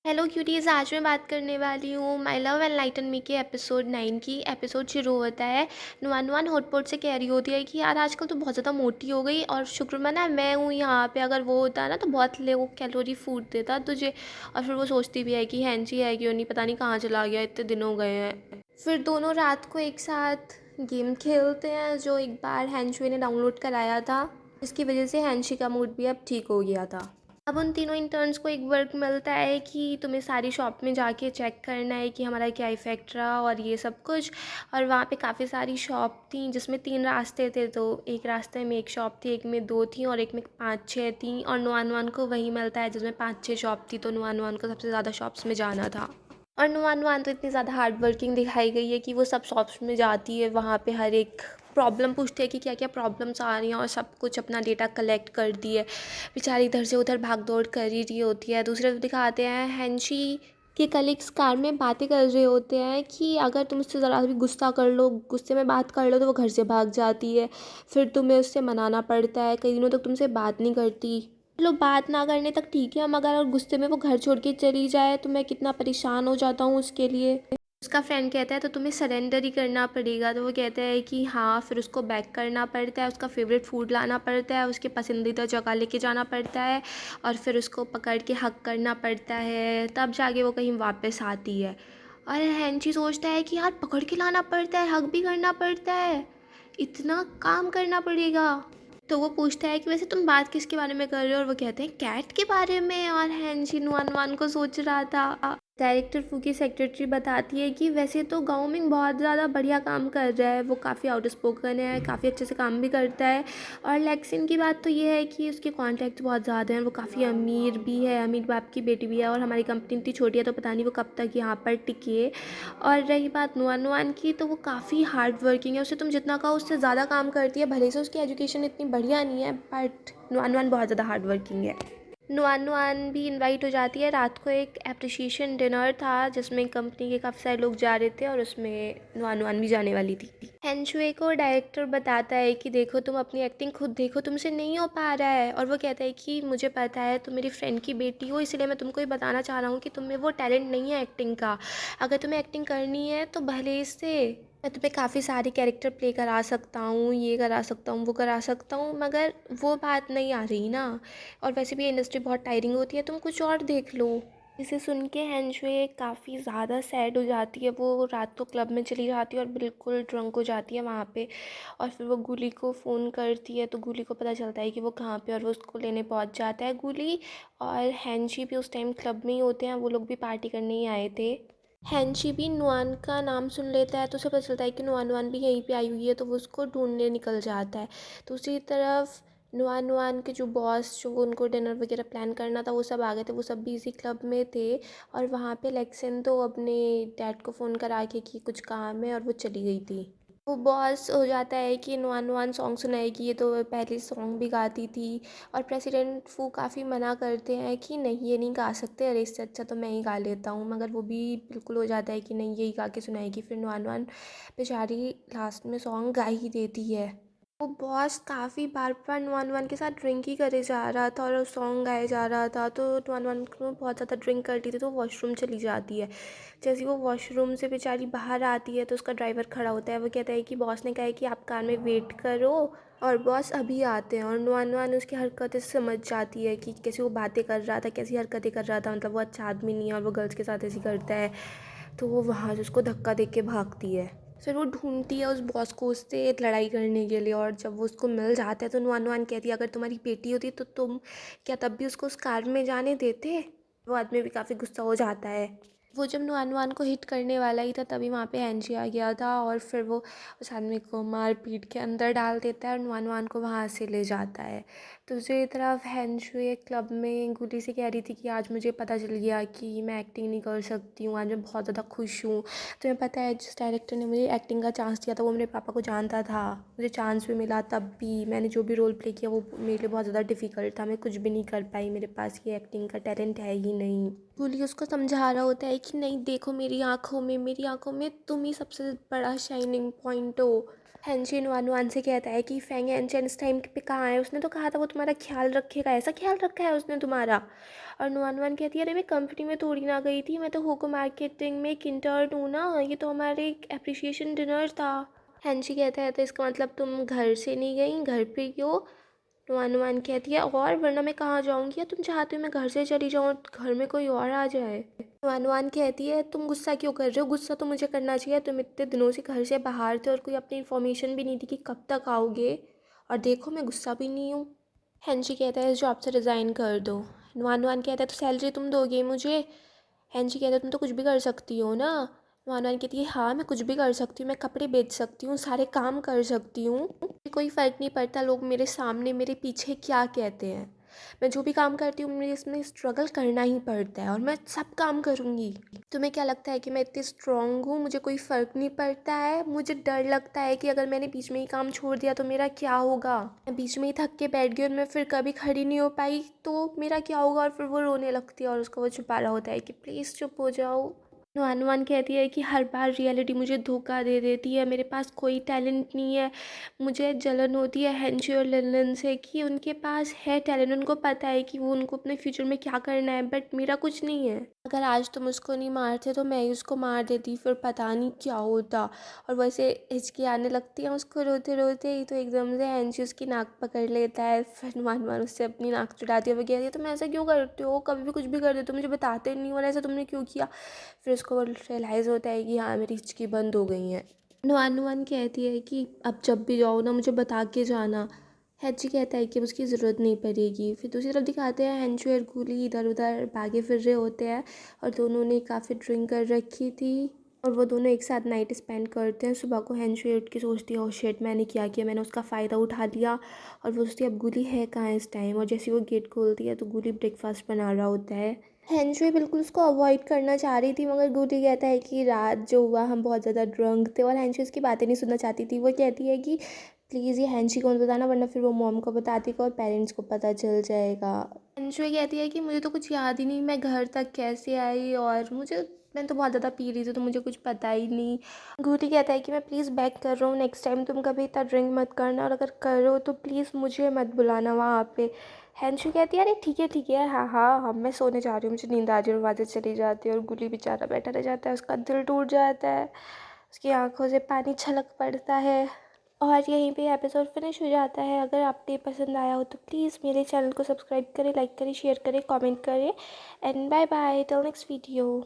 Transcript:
Hello cuties. आज मैं बात करने वाली हूँ माई लव एनलाइटन मी के एपिसोड 9 की। एपिसोड शुरू होता है, नुआन नुआन हॉटपॉट से कह रही होती है कि यार आजकल तो बहुत ज़्यादा मोटी हो गई और शुक्र मना मैं हूँ यहाँ पे। अगर वो होता ना तो बहुत लो कैलोरी फूड देता तुझे। और फिर वो सोचती भी है कि हैंची है क्यों नहीं, पता नहीं कहाँ चला गया, इतने दिन हो गए हैं। फिर दोनों रात को एक साथ गेम खेलते हैं जो एक बार हैंशुए ने डाउनलोड कराया था, जिसकी वजह से हैंशी का मूड भी अब ठीक हो गया था। अब उन तीनों इंटर्न्स को एक वर्क मिलता है कि तुम्हें सारी शॉप में जाके चेक करना है कि हमारा क्या इफ़ेक्ट रहा और ये सब कुछ। और वहाँ पे काफ़ी सारी शॉप थी जिसमें 3 रास्ते थे, तो एक रास्ते में एक शॉप थी, एक में 2 थी और एक में 5-6 थी। और नुआन नुआन को वही मिलता है जिसमें 5-6 शॉप थी, तो नुआन नुआन को सबसे ज़्यादा शॉप्स में जाना था। और नुआन नुआन तो इतनी ज़्यादा हार्ड वर्किंग दिखाई गई है कि वो सब शॉप्स में जाती है, वहाँ पे हर एक प्रॉब्लम पूछती है कि क्या क्या प्रॉब्लम्स आ रही हैं और सब कुछ अपना डेटा कलेक्ट करती है। बेचारी इधर से उधर भाग दौड़ कर ही रही होती है। दूसरे तरफ दिखाते हैं हैंशी के कलीग्स कार में बातें कर रहे होते हैं कि अगर तुम उससे ज़रा भी गुस्सा कर लो, गुस्से में बात कर लो तो वो घर से भाग जाती है। फिर तुम्हें उससे मनाना पड़ता है, कई दिनों तक तुमसे बात नहीं करती। चलो बात ना करने तक ठीक है, मगर और गुस्से में वो घर छोड़ के चली जाए तो मैं कितना परेशान हो जाता हूँ उसके लिए। उसका फ्रेंड कहता है तो तुम्हें सरेंडर ही करना पड़ेगा, तो वो कहता है कि हाँ। फिर उसको बैक करना पड़ता है, उसका फेवरेट फूड लाना पड़ता है, उसके पसंदीदा जगह लेके जाना पड़ता है और फिर उसको पकड़ के हक करना पड़ता है, तब जाके वो कहीं वापस आती है। और हैंची सोचता है कि यार पकड़ के लाना पड़ता है, हक भी करना पड़ता है, इतना काम करना पड़ेगा। तो वो पूछता है कि वैसे तुम बात किसके बारे में कर रहे हो, और वो कहते हैं कैट के बारे में। और हैंशी नुआन नुआन को सोच रहा था। डायरेक्टर फू की सेक्रेटरी बताती है कि वैसे तो गाँव में बहुत ज़्यादा बढ़िया काम कर रहा है, वो काफ़ी आउटस्पोकन है, काफ़ी अच्छे से काम भी करता है। और लेक्सिन की बात तो ये है कि उसके कॉन्टैक्ट बहुत ज़्यादा हैं, वो काफ़ी अमीर भी है, अमीर बाप की बेटी भी है। और हमारी कंपनी इतनी छोटी है तो पता नहीं वो कब तक यहाँ पर टिके। और रही बात नुआन नुआन की, तो वो काफ़ी हार्ड वर्किंग है, उससे तुम जितना कहो उससे ज़्यादा काम करती है। भले से उसकी एजुकेशन इतनी बढ़िया नहीं है, बट नुआन नुआन बहुत ज़्यादा हार्ड वर्किंग है। नुआन नुआन भी इनवाइट हो जाती है। रात को एक एप्रिसिएशन डिनर था जिसमें कंपनी के काफ़ी सारे लोग जा रहे थे और उसमें नुआन नुआन भी जाने वाली थी। हेंशुए को डायरेक्टर बताता है कि देखो तुम अपनी एक्टिंग खुद देखो, तुमसे नहीं हो पा रहा है। और वो कहता है कि मुझे पता है तुम मेरी फ्रेंड की बेटी हो, इसलिए मैं तुमको ये बताना चाह रहा हूँ कि तुम्हें वो टैलेंट नहीं है एक्टिंग का। अगर तुम्हें एक्टिंग करनी है तो भले से मैं तुम्हें काफ़ी सारे कैरेक्टर प्ले करा सकता हूँ, ये करा सकता हूँ, वो करा सकता हूँ, मगर वो बात नहीं आ रही ना। और वैसे भी इंडस्ट्री बहुत टायरिंग होती है, तुम कुछ और देख लो। इसे सुन के हैंशुए काफ़ी ज़्यादा सैड हो जाती है। वो रात को क्लब में चली जाती है और बिल्कुल ड्रंक हो जाती है वहाँ पे। और फिर वो गुली को फ़ोन करती है तो गुली को पता चलता है कि वो कहाँ पे, और वो उसको लेने पहुँच जाता है गुली। और हैंशी भी उस टाइम क्लब में ही होते हैं, वो लोग भी पार्टी करने ही आए थे। हैंशी भी नुआन का नाम सुन लेता है तो उसे पता चलता है कि नुआन नुआन भी यहीं पे आई हुई है, तो वो उसको ढूंढने निकल जाता है। दूसरी तरफ नुआन नुआन के जो बॉस, जो उनको डिनर वगैरह प्लान करना था, वो सब आ गए थे, वो सब भी इसी क्लब में थे। और वहाँ पे लेक्सिन तो अपने डैड को फ़ोन करा के कि कुछ काम है और वो चली गई थी। वो बॉस हो जाता है कि नुआन नुआन सॉन्ग सुनाएगी, ये तो पहले सॉन्ग भी गाती थी। और प्रेसिडेंट फू काफ़ी मना करते हैं कि नहीं ये नहीं गा सकते, अरे इससे अच्छा तो मैं ही गा लेता हूँ, मगर वो भी बिल्कुल हो जाता है कि नहीं यही गा के सुनाएगी। फिर नुआन नुआन बेचारी लास्ट में सॉन्ग गा ही देती है। वो बॉस काफ़ी बार बार नुआन नुआन के साथ ड्रिंक ही करे जा रहा था और सॉन्ग गाए जा रहा था, तो नुआन नुआन को बहुत ज़्यादा ड्रिंक करती थी तो वॉशरूम चली जाती है। जैसे वो वॉशरूम से बेचारी बाहर आती है तो उसका ड्राइवर खड़ा होता है, वो कहता है कि बॉस ने कहा है कि आप कार में वेट करो और बॉस अभी आते हैं। और नुआन नुआन उसकी हरकतें से समझ जाती है कि कैसे वो बातें कर रहा था, कैसी हरकतें कर रहा था, मतलब वो अच्छा आदमी नहीं है और वो गर्ल्स के साथ ऐसी करता है। तो वो वहाँ से उसको धक्का दे के भागती है। फिर वो ढूंढती है उस बॉस को उससे लड़ाई करने के लिए, और जब वो उसको मिल जाता है तो नुआन नुआन कहती है अगर तुम्हारी बेटी होती तो तुम क्या तब भी उसको उस कार में जाने देते। वो आदमी भी काफ़ी गुस्सा हो जाता है। वो जब नुआन नुआन को हिट करने वाला ही था तभी वहाँ पे एनजी आ गया था और फिर वो उस आदमी को मार पीट के अंदर डाल देता है और नुआन नुआन को वहाँ से ले जाता है। दूसरी तरफ हैंशुए क्लब में गुली से कह रही थी कि आज मुझे पता चल गया कि मैं एक्टिंग नहीं कर सकती हूँ, आज मैं बहुत ज़्यादा खुश हूँ। तुम्हें पता है जिस डायरेक्टर ने मुझे एक्टिंग का चांस दिया था वो मेरे पापा को जानता था, मुझे चांस भी मिला, तब भी मैंने जो भी रोल प्ले किया वो मेरे लिए बहुत ज़्यादा डिफ़िकल्ट था, मैं कुछ भी नहीं कर पाई, मेरे पास ये एक्टिंग का टैलेंट है ही नहीं। गुली उसको समझा रहा होता है कि नहीं देखो मेरी आँखों में तुम ही सबसे बड़ा शाइनिंग पॉइंट हो। हैंशी नुआन से कहता है कि फैंग एनचेन इस टाइम पे कहाँ है, उसने तो कहा था वो तुम्हारा ख्याल रखेगा, ऐसा ख्याल रखा है उसने तुम्हारा। और नुआन कहती है, अरे मैं कंपनी में थोड़ी ना गई थी, मैं तो होको मार्केटिंग में एक इंटर्न हूँ ना, ये तो हमारे एक एप्रिसिएशन डिनर था। हैंशी कहता है, तो इसका मतलब तुम घर से नहीं गई, घर पे क्यों? नुआन कहती है, और वरना मैं कहाँ जाऊँगी, या तुम चाहते हो मैं घर से चली जाऊँ, घर में कोई और आ जाए? नुआन कहती है, तुम गुस्सा क्यों कर रहे हो? गुस्सा तो मुझे करना चाहिए, तुम इतने दिनों से घर से बाहर थे और कोई अपनी इन्फॉर्मेशन भी नहीं थी कि कब तक आओगे, और देखो मैं गुस्सा भी नहीं हूँ। हैंशी कहता है, इस जॉब से रिज़ाइन कर दो। नुआन कहता है, तो सैलरी तुम दोगे मुझे? हैंशी कहता है, तुम तो कुछ भी कर सकती हो ना। नुआन कहती है, हाँ मैं कुछ भी कर सकती हूँ, मैं कपड़े बेच सकती हूँ, सारे काम कर सकती हूँ, कोई फ़र्क नहीं पड़ता लोग मेरे सामने मेरे पीछे क्या कहते हैं। मैं जो भी काम करती हूँ मुझे इसमें स्ट्रगल करना ही पड़ता है और मैं सब काम करूँगी। तुम्हें क्या लगता है कि मैं इतनी स्ट्रॉन्ग हूँ, मुझे कोई फ़र्क नहीं पड़ता है? मुझे डर लगता है कि अगर मैंने बीच में ही काम छोड़ दिया तो मेरा क्या होगा? मैं बीच में ही थक के बैठ गई और मैं फिर कभी खड़ी नहीं हो पाई तो मेरा क्या होगा? और फिर वो रोने लगती है और उसको वो छुपा रहा होता है कि प्लीज़ चुप हो जाओ। नुआन कहती है कि हर बार रियलिटी मुझे धोखा दे देती है, मेरे पास कोई टैलेंट नहीं है। मुझे जलन होती है हैंशी और लिनलिन से कि उनके पास है टैलेंट, उनको पता है कि वो उनको अपने फ्यूचर में क्या करना है, बट मेरा कुछ नहीं है। अगर आज तुम उसको नहीं मारते तो मैं ही उसको मार देती, फिर पता नहीं क्या होता। और वैसे हिचकी आने लगती है उसको रोते रोते ही, तो एकदम से हैंशी उसकी नाक पकड़ लेता है। फिर नुआन उससे अपनी नाक चुराती है, वो कहती है, तुम ऐसा क्यों करते हो? कभी भी कुछ भी कर देते हो, मुझे बताते नहीं हो, और ऐसा तुमने क्यों किया? फिर उसको रियलाइज़ होता है कि हाँ मेरी हिचकी बंद हो गई हैं। नुआन कहती है कि अब जब भी जाओ ना मुझे बता के जाना। हैची कहता है कि उसकी ज़रूरत नहीं पड़ेगी। फिर दूसरी तरफ दिखाते हैं हैंशू और गुली इधर उधर भागे फिर रहे होते हैं और दोनों ने काफ़ी ड्रिंक कर रखी थी और वो दोनों एक साथ नाइट स्पेंड करते हैं। सुबह को हैंशू उठ के सोचती है, ओ शिट मैंने क्या किया, मैंने उसका फ़ायदा उठा लिया। और वो सोचती है अब गुली है कहाँ इस टाइम, और जैसे वो गेट खोलती है तो गुली ब्रेकफास्ट बना रहा होता है। हैंशू बिल्कुल उसको अवॉइड करना चाह रही थी मगर गुली कहता है कि रात जो हुआ हम बहुत ज़्यादा ड्रंक थे, और हैंशू उसकी बातें नहीं सुनना चाहती थी। वो कहती है कि प्लीज़ ये हैंशी को मत बताना वरना फिर वो मॉम को बता देगा और पेरेंट्स को पता चल जाएगा। हैंशू कहती है कि मुझे तो कुछ याद ही नहीं, मैं घर तक कैसे आई, और मैं तो बहुत ज़्यादा पी रही थी तो मुझे कुछ पता ही नहीं। गुली कहता है कि मैं प्लीज़ बैक कर रहा हूँ, नेक्स्ट टाइम तुम कभी इतना ड्रिंक मत करना, और अगर करो तो प्लीज़ मुझे मत बुलाना वहाँ पे। हैंशू कहती है, अरे ठीक है, हाँ हाँ हाँ मैं सोने जा रही हूँ, मुझे नींद आ रही है, और वापस चली जाती है। और गुली बेचारा बैठा रह जाता है, उसका दिल टूट जाता है, उसकी आंखों से पानी छलक पड़ता है। और यहीं पे एपिसोड फिनिश हो जाता है। अगर आपको ये पसंद आया हो तो प्लीज़ मेरे चैनल को सब्सक्राइब करें, लाइक करें, शेयर करें, कमेंट करें, and bye bye till next video.